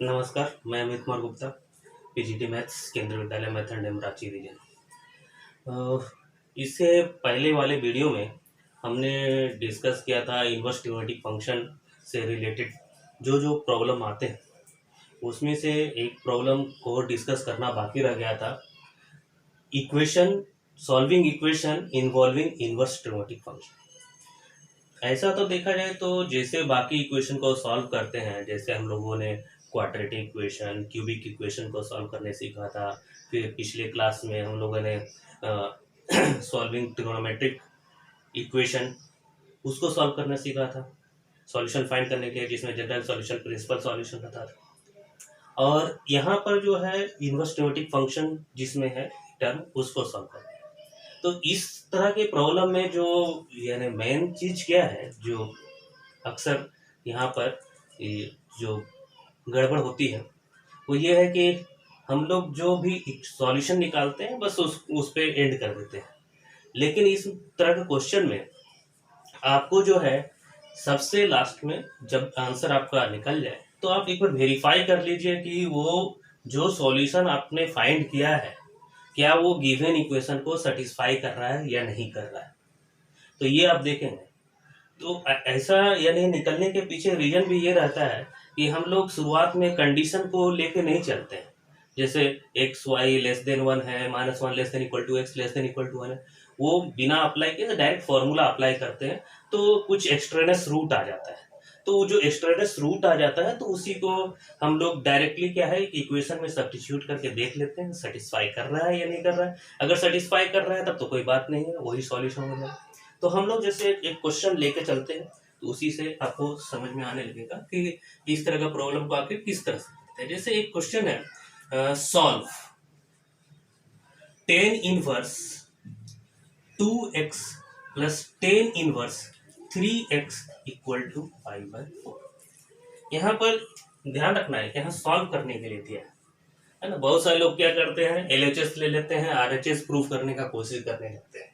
नमस्कार, मैं Amit Kumar Gupta, PGT maths केंद्रीय विद्यालय मैथन रांची रीजन। इससे पहले वाले वीडियो में हमने डिस्कस किया था इन्वर्स ट्रिग्नोमेट्रिक फंक्शन से रिलेटेड जो जो प्रॉब्लम आते हैं, उसमें से एक प्रॉब्लम को डिस्कस करना बाकी रह गया था। Equation solving equation involving inverse trigonometric function. ऐसा तो देखा जाए तो जैसे बाकी इक्वेशन को सॉल्व करते हैं, जैसे हम लोगों ने क्वाड्रेटिक इक्वेशन, क्यूबिक इक्वेशन को सॉल्व करने सीखा था। फिर पिछले क्लास में हम लोगों ने सॉल्विंग ट्रिग्नोमेट्रिक इक्वेशन उसको सॉल्व करना सीखा था, सॉल्यूशन फाइंड करने के, जिसमें जनरल सॉल्यूशन, प्रिंसिपल सॉल्यूशन रहता था। और यहाँ पर जो है इन्वर्स ट्रिग्नोमेट्रिक फंक्शन जिसमें है टर्म, उसको सॉल्व करना है। तो इस तरह के प्रॉब्लम में जो यानी मेन चीज क्या है, जो अक्सर यहाँ पर जो गड़बड़ होती है, वो ये है कि हम लोग जो भी सॉल्यूशन निकालते हैं बस उस पे एंड कर देते हैं। लेकिन इस तरह के क्वेश्चन में आपको जो है सबसे लास्ट में जब आंसर आपका निकल जाए तो आप एक बार वेरीफाई कर लीजिए कि वो जो सॉल्यूशन आपने फाइंड किया है क्या वो गिवन इक्वेशन को सेटिस्फाई कर रहा है या नहीं कर रहा है। तो ये आप देखेंगे। तो ऐसा यानी निकलने के पीछे रीजन भी ये रहता है कि हम लोग शुरुआत में कंडीशन को लेके नहीं चलते हैं। जैसे एक्स वाई लेस देन 1 है, -1 less than equal to x less than equal to 1 है, वो बिना अप्लाई किए डायरेक्ट फॉर्मूला अप्लाई करते हैं तो कुछ एक्सट्रेनस रूट आ जाता है। तो जो एक्सट्रेनस रूट आ जाता है तो उसी को हम लोग डायरेक्टली क्या है इक्वेशन में सब्स्टिट्यूट करके देख लेते हैं सेटिस्फाई कर रहा है या नहीं कर रहा है। अगर सेटिस्फाई कर रहा है तब तो कोई बात नहीं है, वही सॉल्यूशन हो जाए। तो हम लोग जैसे एक क्वेश्चन लेके चलते हैं तो उसी से आपको समझ में आने लगेगा कि इस तरह का प्रॉब्लम को आखिर किस तरह से करते हैं। जैसे एक क्वेश्चन है, solve tan inverse 2x plus tan inverse 3x equal to 5/4। यहाँ पर ध्यान रखना है कि यहाँ सॉल्व करने के लिए दिया है ना। बहुत सारे लोग क्या करते हैं, एलएचएस ले लेते हैं, आरएचएस प्रूफ करने का कोशिश करने लगते हैं,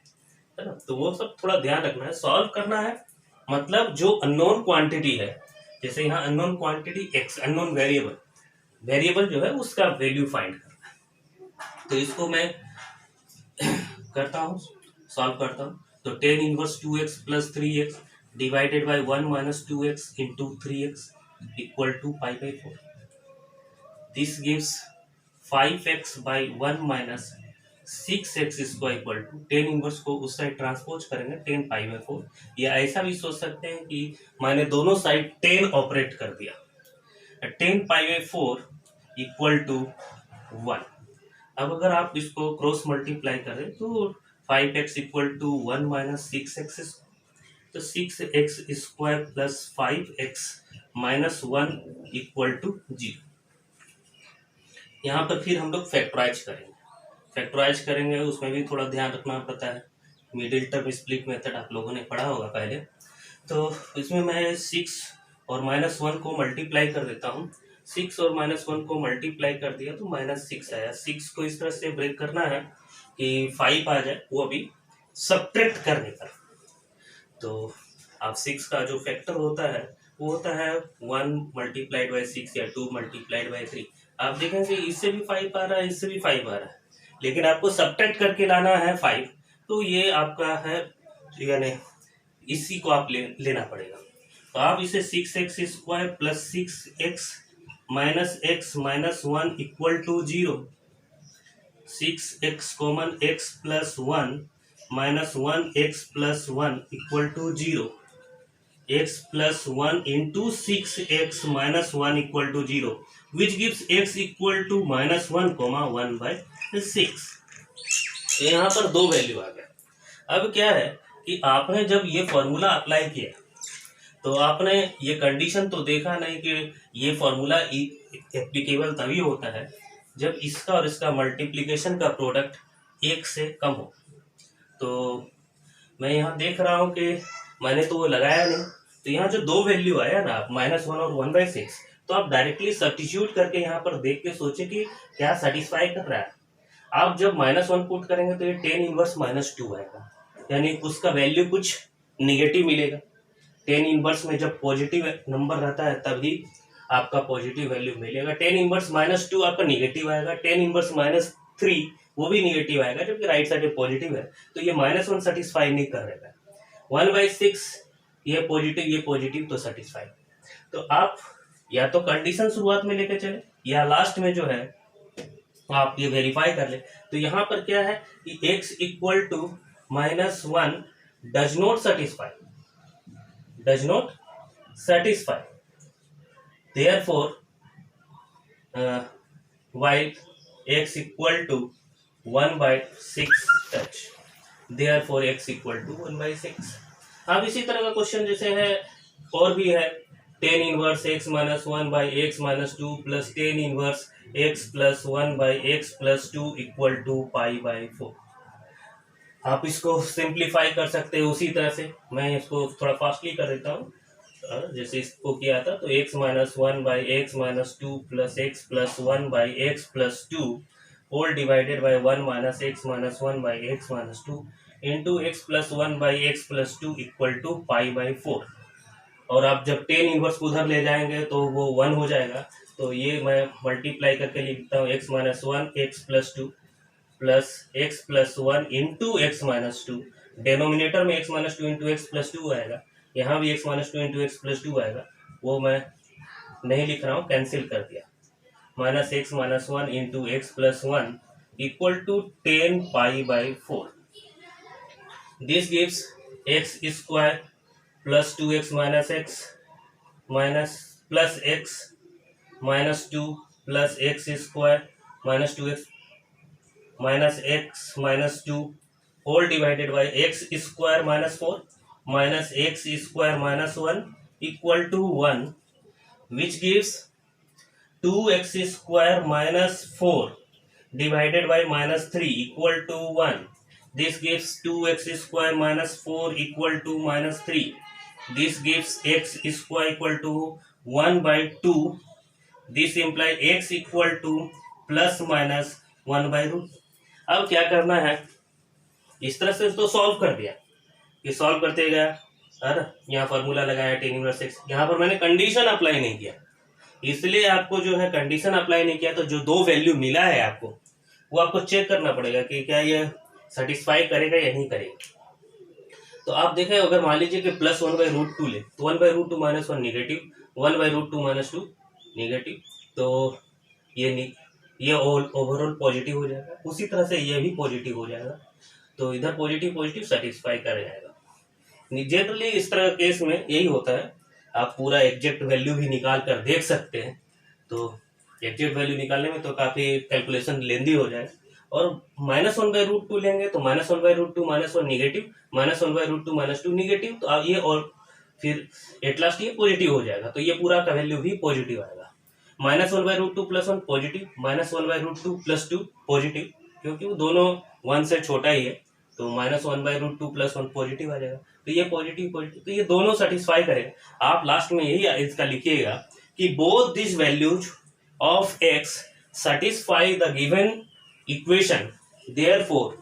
है ना। तो वो सब थोड़ा ध्यान रखना है। सॉल्व करना है मतलब जो अननोन क्वांटिटी है, जैसे यहाँ unknown quantity x, unknown variable जो है उसका वैल्यू फाइंड करना है। तो इसको मैं करता हूँ, सॉल्व करता हूँ। तो tan inverse 2x plus 3x divided by 1 minus 2x into 3x equal to 5/4। This gives 5x by 1 minus 6x square equal to, tan inverse को उस साइड ट्रांसपोज करेंगे 10π/4। या ऐसा भी सोच सकते हैं कि मैंने दोनों साइड 10 ऑपरेट कर दिया, 10π/4 इक्वल टू 1। अब अगर आप इसको क्रॉस मल्टीप्लाई करें तो 5x equal to 1 minus 6x, तो 6x square plus 5x minus 1 equal to 0। यहाँ पर फिर हम लोग फैक्टराइज करेंगे, उसमें भी थोड़ा ध्यान रखना पड़ता है। मिडिल टर्म स्प्लिट मेथड आप लोगों ने पढ़ा होगा पहले। तो इसमें मैं 6 और -1 को मल्टीप्लाई कर देता हूँ। 6 और -1 को मल्टीप्लाई कर दिया तो -6 आया। 6 को इस तरह से ब्रेक करना है कि 5 आ जाए, वो अभी सब्ट्रैक्ट करने का। तो आप 6 का जो फैक्टर होता है वो होता है 1 मल्टीप्लाइड बाई 6 या 2 मल्टीप्लाइड बाई 3। आप देखेंगे इससे भी 5 आ रहा है, इससे भी 5 आ रहा है, लेकिन आपको सब्ट्रैक्ट करके लाना है 5। तो ये आपका है, यानी इसी को आप लेना पड़ेगा। तो आप इसे 6x square plus 6x minus x minus 1 equal to 0, 6x common x plus 1 minus 1x plus 1 equal to 0, x plus 1 into 6x minus 1 equal to 0 which gives x equal to -1 comma 1/6। तो यहाँ पर दो value आ गया। अब क्या है कि आपने जब ये फॉर्मूला अप्लाई किया तो आपने ये कंडीशन तो देखा नहीं कि ये फॉर्मूला एप्लीकेबल तभी होता है जब इसका और इसका मल्टीप्लिकेशन का प्रोडक्ट 1 से कम हो। तो मैं यहाँ देख रहा हूँ कि मैंने तो वो लगाया नहीं, तो यहाँ जो दो वैल्यू आया ना, -1 और 1/6, तो आप डायरेक्टली सब्स्टिट्यूट करके यहाँ पर देख के सोचे कि क्या सेटिस्फाई कर रहा है। आप जब -1 पुट करेंगे तो ये 10 इनवर्स -2 आएगा, यानी उसका वैल्यू कुछ निगेटिव मिलेगा। 10 इनवर्स में जब पॉजिटिव नंबर रहता है तभी आपका पॉजिटिव वैल्यू मिलेगा। टेन इनवर्स माइनस टू आपका निगेटिव आएगा, टेन इनवर्स माइनस थ्री वो भी निगेटिव आएगा, जबकि राइट साइड में पॉजिटिव है, तो ये माइनस वन सेटिस्फाई नहीं करेगा। 1/6 ये पॉजिटिव तो सेटिस्फाई। तो आप या तो कंडीशन शुरुआत में लेके चले या लास्ट में जो है आप ये वेरीफाई कर ले। तो यहाँ पर क्या है कि x equal to -1 does not satisfy therefore while x equal to 1/6 touch, therefore x equal to 1/6। अब इसी तरह का क्वेश्चन जैसे है और भी है, tan inverse x minus 1/x-2 plus tan inverse x plus 1/x+2 equal to π/4। आप इसको सिंप्लीफाई कर सकते हो उसी तरह से, मैं इसको थोड़ा फास्टली कर देता हूँ। जैसे इसको किया था तो x minus 1/x-2 plus x plus 1/x+2 whole divided by 1 minus x minus 1/x-2 into x plus 1/x+2 equal to π/4। और आप जब टेन इनवर्स उधर ले जाएंगे तो वो 1 हो जाएगा। तो ये मैं मल्टीप्लाई करके लिखता हूँ x minus 1 x+2 plus x plus 1 into x minus 2। Denominator में x minus 2 into x plus 2 आएगा, यहाँ भी x minus 2 into x plus 2 आएगा, वो मैं नहीं लिख रहा हूँ, कैंसिल कर दिया। Minus x minus 1 into x plus 1 equal to 10 π/4। This gives x square plus 2x minus x minus plus x minus 2 plus x square minus 2x minus x minus 2 whole divided by x square minus 4 minus x square minus 1 equal to 1, which gives 2x square minus 4 divided by minus 3 equal to 1। This gives 2x square minus 4 equal to minus 3। This gives x square equal to 1/2। This imply x equal to plus minus 1/√। अब क्या करना है, इस तरह से तो solve कर दिया, ये सॉल्व करते गया, है ना, यहाँ फार्मूला लगाया टेन इनवर्स x। यहाँ पर मैंने कंडीशन अप्लाई नहीं किया, इसलिए आपको जो है कंडीशन अप्लाई नहीं किया तो जो दो वैल्यू मिला है आपको वो आपको चेक करना पड़ेगा कि क्या ये सेटिस्फाई करेगा या नहीं करेगा। तो आप देखें, अगर मान लीजिए कि प्लस 1/√2 ले तो 1/√2 माइनस 1 निगेटिव, 1/√2 माइनस 2 निगेटिव, तो ये ओवरऑल पॉजिटिव हो जाएगा। उसी तरह से ये भी पॉजिटिव हो जाएगा, तो इधर पॉजिटिव सेटिस्फाई कर जाएगा। जनरली इस तरह केस में यही होता है, आप पूरा एग्जैक्ट वैल्यू भी निकाल कर देख सकते हैं। तो एग्जैक्ट वैल्यू निकालने में तो काफ़ी कैलकुलेशन लेंदी हो जाए। और -1/√2 लेंगे तो -1/√2 माइनस 1 निगेटिव, -1/√2 माइनस 2 निगेटिव, तो अब ये और फिर एट लास्ट ये पॉजिटिव हो जाएगा, तो ये पूरा का वैल्यू भी पॉजिटिव आएगा। -1/√2 प्लस 1 पॉजिटिव, -1/√2 प्लस 2 पॉजिटिव, क्योंकि वो दोनों 1 से छोटा ही है, तो -1/√2 प्लस 1 पॉजिटिव आ जाएगा। तो ये पॉजिटिव, तो ये दोनों सेटिस्फाई करेगा। आप लास्ट में यही इसका लिखिएगा कि both this values of x satisfy the given equation, therefore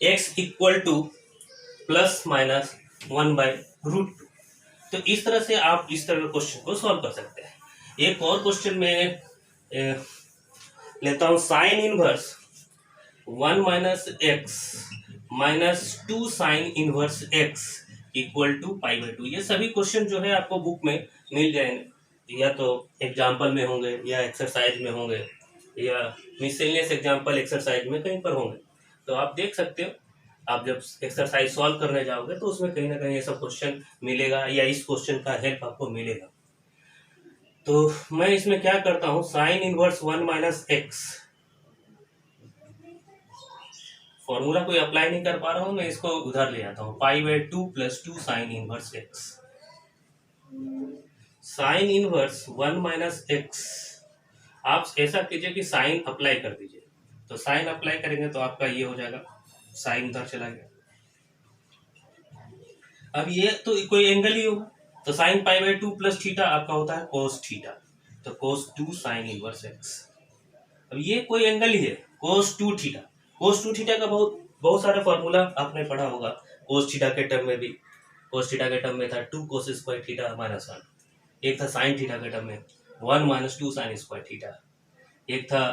x equal to plus minus 1/√2। तो इस तरह से आप इस तरह के क्वेश्चन को सॉल्व कर सकते हैं। एक और क्वेश्चन में लेता हूं, sine inverse 1 minus x minus 2 sine inverse x equal to π/2। ये सभी क्वेश्चन जो है आपको बुक में मिल जाएंगे, या तो एग्जाम्पल में होंगे या एक्सरसाइज में होंगे या मिसलेनियस एग्जाम्पल एक्सरसाइज में कहीं पर होंगे। तो आप देख सकते हो, आप जब एक्सरसाइज सॉल्व करने जाओगे तो उसमें कहीं ना कहीं ये सब क्वेश्चन मिलेगा या इस क्वेश्चन का हेल्प आपको मिलेगा। तो मैं इसमें क्या करता हूं, sine inverse 1 minus x, formula कोई अप्लाई नहीं कर पा रहा हूं, मैं इसको उधर ले आता हूं, π/2 plus 2 sine inverse x. Sine inverse 1 minus x, आप ऐसा कीजिए कि साइन अप्लाई कर दीजिए। तो साइन अप्लाई करेंगे तो आपका ये हो जाएगा, साइन उधर चला गया। अब ये तो कोई एंगल ही होगा, तो साइन π/2 प्लस थीटा आपका होता है कोस थीटा, तो कोस 2 साइन इनवर्स एक्स। अब ये कोई एंगल ही है, कोस 2 थीटा। कोस 2 थीटा का बहुत सारा फॉर्मूला आपने पढ़ा होगा। कोस थीटा के टर्म में भी, कोस थीटा के टर्म में था 2 कोस स्क्वायर थीटा -1। एक था साइन थीटा के टर्म में 1 माइनस 2 साइन स्क्वायर थीटा, एक था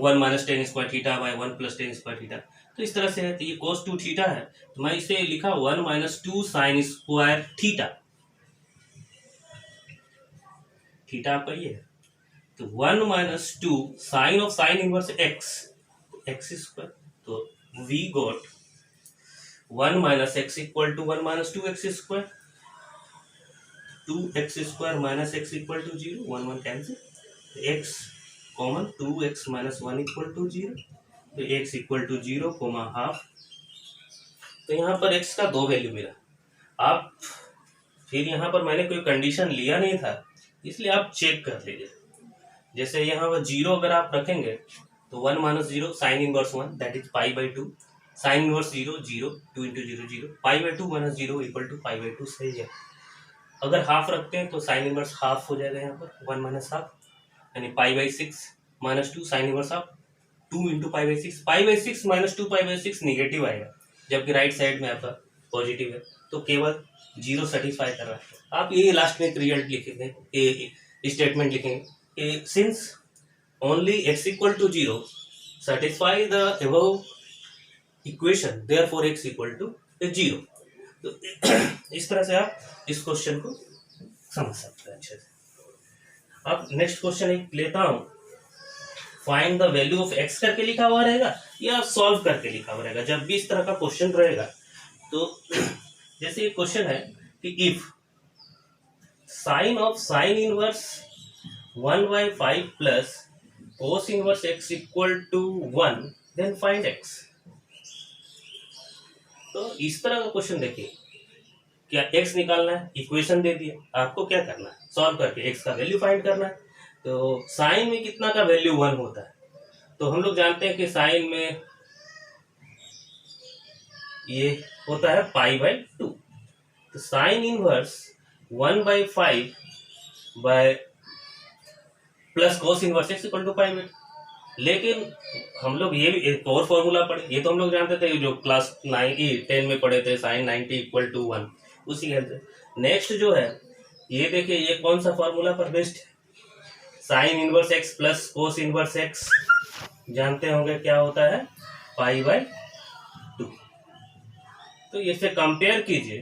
1 minus ten square theta by 1 plus ten square theta. तो इस तरह से है, तो ये cos 2 थीटा है, तो मैं इसे लिखा 1 minus 2 sine square theta, theta आपका ये है, तो 1 minus 2 sine of sine inverse x square, तो we got 1 minus x equal to 1 minus 2 x square, 2x square minus x equal to 0, 1 1 cancel, x common 2x minus 1 equal to 0, तो x equal to 0 comma half. तो यहाँ पर x का 2 value मिला। आप फिर यहाँ पर मैंने कोई कंडीशन लिया नहीं था, इसलिए आप चेक कर लीजिए। जैसे यहाँ पर 0 अगर आप रखेंगे तो 1 minus 0 sine inverse 1 that is pi by 2, sine inverse 0 0, 2 into 0 0, pi by 2 minus 0 equal to pi by 2, सही है। अगर हाफ रखते हैं तो साइन इनवर्स हाफ हो जाएगा, यहाँ पर 1 माइनस हाफ, यानी pi by 6 minus 2 sine inverse half, 2 into pi by 6 minus 2 pi by 6 negative आएगा, जबकि राइट साइड में आपका पॉजिटिव है, तो केवल 0 सेटिस्फाई कर रहा है। आप ये लास्ट में एक रिजल्ट लिखेंगे, स्टेटमेंट लिखेंगे, since only x equal to 0 satisfy the above equation, therefore x equal to 0। तो इस तरह से आप इस क्वेश्चन को समझ सकते हैं अच्छे से। अब नेक्स्ट क्वेश्चन एक लेता हूं, find the value of x करके लिखा हुआ रहेगा या सॉल्व करके लिखा हुआ रहेगा। जब भी इस तरह का क्वेश्चन रहेगा तो जैसे ये क्वेश्चन है कि if sine of sine inverse 1/5 plus cos inverse x equal to 1 then find x। तो इस तरह का क्वेश्चन देखिए, क्या x निकालना है, इक्वेशन दे दिया, आपको क्या करना है, सॉल्व करके x का वैल्यू फाइंड करना है। तो साइन में कितना का वैल्यू 1 होता है, तो हम लोग जानते हैं कि साइन में ये होता है पाई बाई 2, तो sine inverse 1/5 by plus cos inverse x equal to pi by. लेकिन हम लोग ये भी एक और फॉर्मूला पढ़े, ये तो हम लोग जानते थे जो क्लास 10 में पढ़े थे, साइन 90 इक्वल टू 1, उसी के हेल्प से। नेक्स्ट जो है ये देखिए, ये कौन सा फॉर्मूला पर बेस्ड है, sign inverse x plus cos inverse x, जानते होंगे क्या होता है, पाई बाई 2। तो इसे कंपेयर कीजिए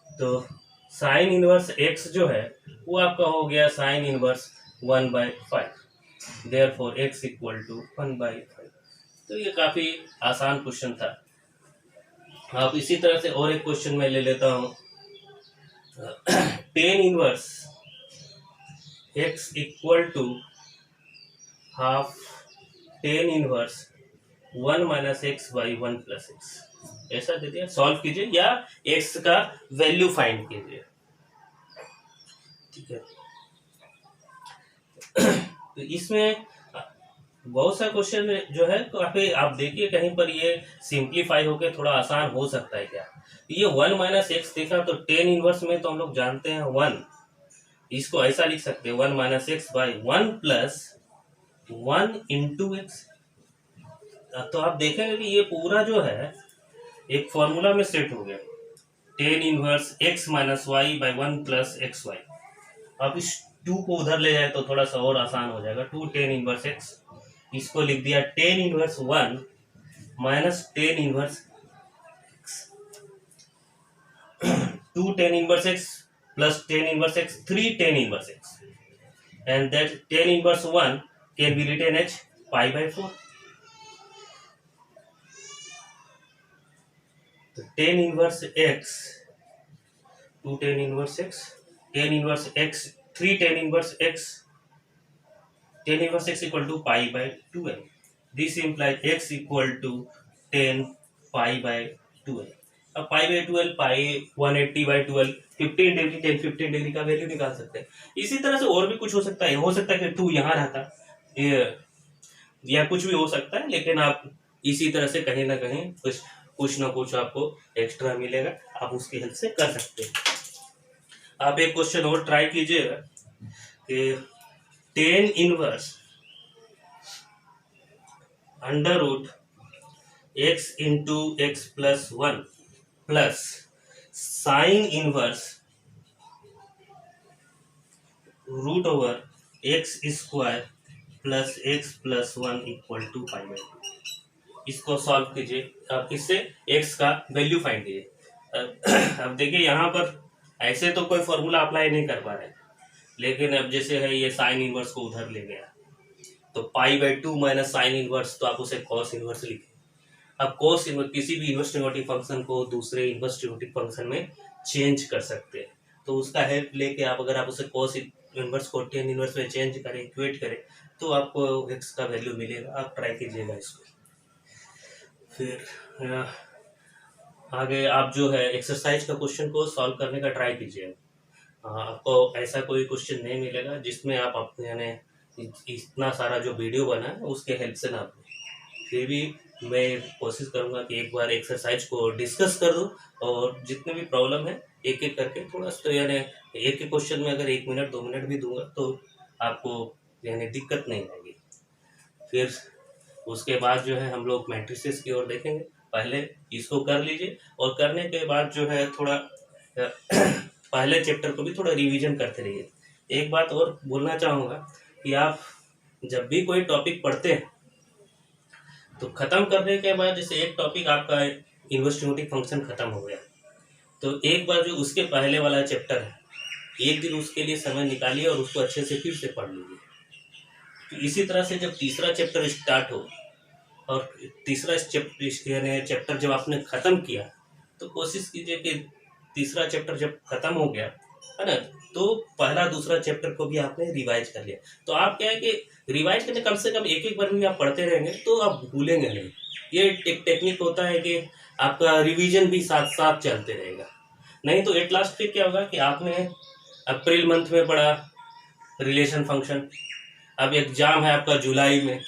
तो साइन इनवर्स x जो है वो आपका हो गया sine inverse 1/5, therefore x equal to 1/5। तो ये काफी आसान क्वेश्चन था। आप इसी तरह से और एक क्वेश्चन में ले लेता हूं, tan inverse x equal to half tan inverse 1 minus x by 1 plus x, ऐसा दे दिया, सॉल्व कीजिए या x का वैल्यू फाइंड कीजिए, ठीक है। तो इसमें बहुत सा क्वेश्चन जो है काफी आप देखिए कहीं पर ये सिंप्लीफाई होकर थोड़ा आसान हो सकता है क्या। ये 1 माइनस एक्स देखा तो टेन इनवर्स में तो हम लोग जानते हैं 1, इसको ऐसा लिख सकते हैं 1 minus x by 1 plus 1 into x. तो आप देखेंगे कि ये पूरा जो है एक फॉर्मूला में सेट हो गया, tan inverse x minus y by 1 plus x y. अब इस 2 को उधर ले जाए तो थोड़ा सा और आसान हो जाएगा, 2 टेन इनवर्स एक्स, इसको लिख दिया tan inverse 1 minus tan inverse x, 2 tan inverse x plus tan inverse x, 3 tan inverse x, and that tan inverse 1 can be written as pi by 4। तो tan inverse x, 2 tan inverse x, tan inverse x, 3 tan inverse x, tan inverse x equal to pi by 2l. This implies x equal to 10 pi by 2l. अब pi by 12, pi 180 by 12, 15 degree 10 15 degree का value निकाल सकते हैं। इसी तरह से और भी कुछ हो सकता है कि 2 यहाँ रहता या कुछ भी हो सकता है, लेकिन आप इसी तरह से कहीं ना कहीं कुछ ना कुछ आपको एक्स्ट्रा मिलेगा, आप उसकी हेल्प से कर सकते हैं। आप एक क्वेश्चन और ट्राई कीजिएगा कि tan inverse under root x into x plus 1 plus sine inverse root over x square plus x plus one equal to pi by two. इसको सॉल्व कीजिए, अब इससे एक्स का वैल्यू फाइंड कीजिए। अब देखिए यहाँ पर ऐसे तो कोई फॉर्मूला अप्लाई नहीं कर पा रहे, लेकिन अब जैसे है ये साइन इनवर्स को उधर ले गया, तो पाई by to minus sine inverse, तो आप उसे कॉस इनवर्स लिखें। अब कॉस इनवर्स किसी भी इनवर्स ट्रिगोनोमेट्रिक फंक्शन को दूसरे इनवर्स ट्रिगोनोमेट्रिक फंक्शन में चेंज कर सकते हैं, तो उसका हेल्प लेके अगर आप उसे कॉस इनवर्स को टेन इनवर्स में चेंज करें, इक्वेट करें, तो आपको एक्स का वैल्यू मिलेगा। आप ट्राई कीजिएगा इसको। फिर आगे आप जो है एक्सरसाइज का क्वेश्चन को सॉल्व करने का ट्राई कीजिएगा। आपको ऐसा कोई क्वेश्चन नहीं मिलेगा जिसमें आप अपने यानी इतना सारा जो वीडियो बना है उसके हेल्प से ना बने। फिर भी मैं कोशिश करूंगा कि एक बार एक्सरसाइज को डिस्कस कर दूं, और जितने भी प्रॉब्लम है एक एक करके थोड़ा सा यानी एक एक क्वेश्चन में अगर 1 मिनट 2 मिनट भी दूंगा तो आपको यानी दिक्कत नहीं आएगी। फिर उसके बाद जो है हम लोग मैट्रिसेस की ओर देखेंगे। पहले इसको कर लीजिए, और करने के बाद जो है थोड़ा पहले चैप्टर को भी थोड़ा रिवीजन करते रहिए। एक बात और बोलना चाहूँगा कि आप जब भी कोई टॉपिक पढ़ते हैं तो ख़त्म करने के बाद, जैसे एक टॉपिक आपका इनवर्स ट्रिगोनोमेट्रिक फंक्शन ख़त्म हो गया, तो एक बार जो उसके पहले वाला चैप्टर है, एक दिन उसके लिए समय निकालिए और उसको अच्छे से फिर से पढ़ लीजिए। तो इसी तरह से जब तीसरा चैप्टर स्टार्ट हो और तीसरा चैप्टर जब आपने ख़त्म किया, तो कोशिश कीजिए कि तीसरा चैप्टर जब ख़त्म हो गया है ना, तो पहला दूसरा चैप्टर को भी आपने रिवाइज कर लिया। तो आप क्या है कि रिवाइज करने कम से कम एक एक बार भी आप पढ़ते रहेंगे तो आप भूलेंगे नहीं। ये एक टेक्निक होता है कि आपका रिवीजन भी साथ साथ चलते रहेगा। नहीं तो एट लास्ट फिर क्या होगा कि आपने अप्रैल मंथ में पढ़ा रिलेशन फंक्शन, अब एग्जाम है आपका जुलाई में,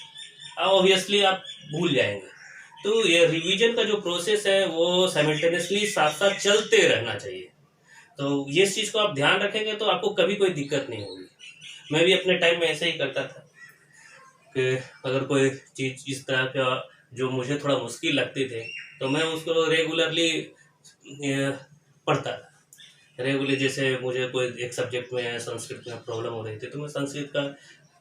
अब ऑब्वियसली आप भूल जाएंगे। तो ये रिवीजन का जो प्रोसेस है वो साइमल्टेनियसली साथ साथ चलते रहना चाहिए। तो ये चीज़ को आप ध्यान रखेंगे तो आपको कभी कोई दिक्कत नहीं होगी। मैं भी अपने टाइम में ऐसे ही करता था कि अगर कोई चीज़ इस तरह का जो मुझे थोड़ा मुश्किल लगती थी तो मैं उसको रेगुलरली पढ़ता था। रेगुलर जैसे मुझे कोई एक सब्जेक्ट में संस्कृत में प्रॉब्लम हो रही थी तो मैं संस्कृत का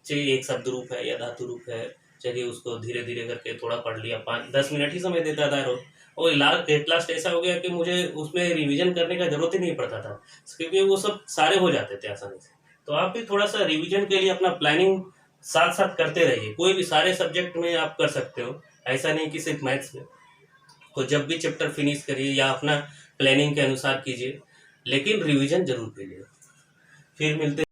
चाहिए एक शब्द रूप है या धातु रूप है, चलिए उसको धीरे धीरे करके थोड़ा पढ़ लिया, 5-10 मिनट ही समय देता था रोज। और लास्ट ऐसा हो गया कि मुझे उसमें रिवीजन करने का जरूरत ही नहीं पड़ता था, क्योंकि वो सब सारे हो जाते थे आसानी से। तो आप भी थोड़ा सा रिवीजन के लिए अपना प्लानिंग साथ साथ करते रहिए। कोई भी सारे सब्जेक्ट में आप कर सकते हो, ऐसा नहीं कि सिर्फ मैथ्स में। तो जब भी चैप्टर फिनिश करिए या अपना प्लानिंग के अनुसार कीजिए, लेकिन रिवीजन जरूर कीजिए। फिर मिलते